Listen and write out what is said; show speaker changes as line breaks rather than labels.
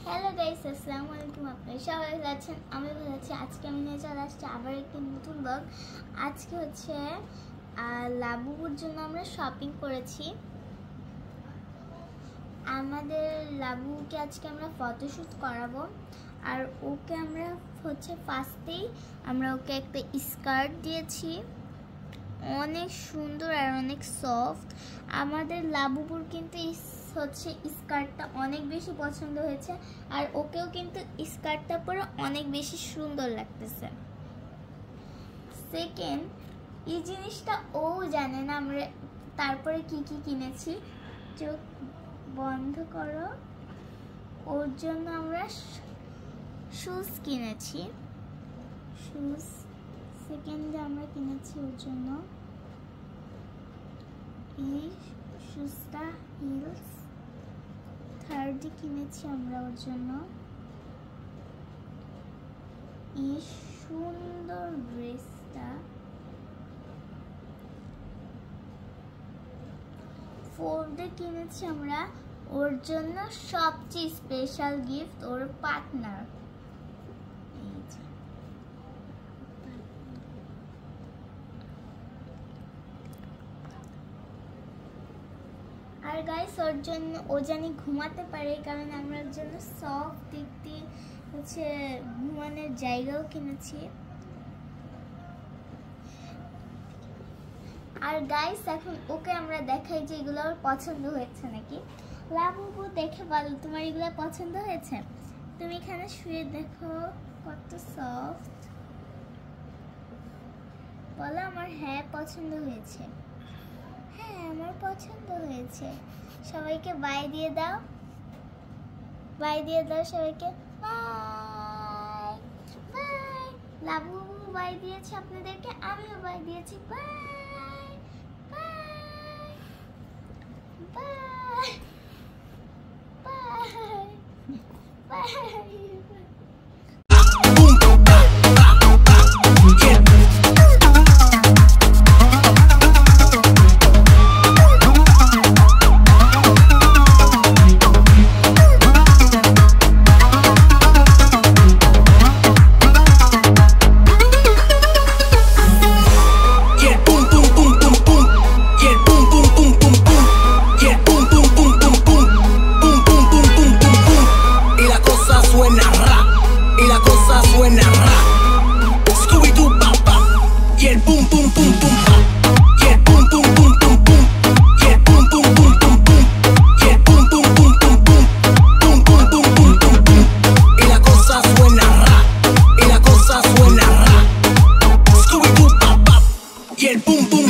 Hello guys, আসসালামু আলাইকুম। আপনারা সবাই ভালো আছেন? আমি ভালো আছি। আজকে আমি নিয়ে চলে আসছি আবার একটি নতুন ব্লগ। আজকে হচ্ছে লাবুর জন্য আমরা শপিং করেছি। আমাদের লাবুকে আজকে আমরা ফটোশ্যুট করাবো। আর ওকে আমরা হচ্ছে ফার্স্টেই আমরা ওকে একটা স্কার্ট দিয়েছি, অনেক সুন্দর আর অনেক সফট। আমাদের লাবুর কিন্তু হচ্ছে স্কার্টটা অনেক বেশি পছন্দ হয়েছে, আর ওকেও কিন্তু স্কার্টটা পরে অনেক বেশি সুন্দর লাগতেছে। সেকেন্ড, এই জিনিসটা ও জানে না আমরা তারপরে কি কি কিনেছি। চোখ বন্ধ করো। ওর জন্য আমরা শুজ কিনেছি। শুজ সেকেন্ডে আমরা কিনেছি ওর জন্য এই শুজটা, হিলস। থার্ডে কিনেছি আমরা ওর জন্য এই সুন্দর ড্রেসটা। ফোর্থে কিনেছি আমরা ওর জন্য সবচেয়ে স্পেশাল গিফট, ওর পার্টনার। আর গাইস, ওর জন্য ও জানি ঘুমাতে পারে, কারণ আমরা ওর জন্য সফট দেখতে হচ্ছে ঘুমানোর জায়গাও কিনেছি। আর গাইস, এখন ওকে আমরা দেখাই যে এগুলো ওর পছন্দ হয়েছে নাকি। লাবু, দেখে বলো তোমার এগুলো পছন্দ হয়েছে? তুমি এখানে শুয়ে দেখো কত সফট। বলো আমার হ্যাঁ পছন্দ হয়েছে। হ্যাঁ, আমার পছন্দ হয়েছে। সবাইকে বাই দিয়ে দাও, বাই দিয়ে দাও সবাইকে। Bye bye. লাবু বাই দিয়েছে আপনাদেরকে, আমিও বাই দিয়েছি। Bye bye bye bye bye.
Boom boom.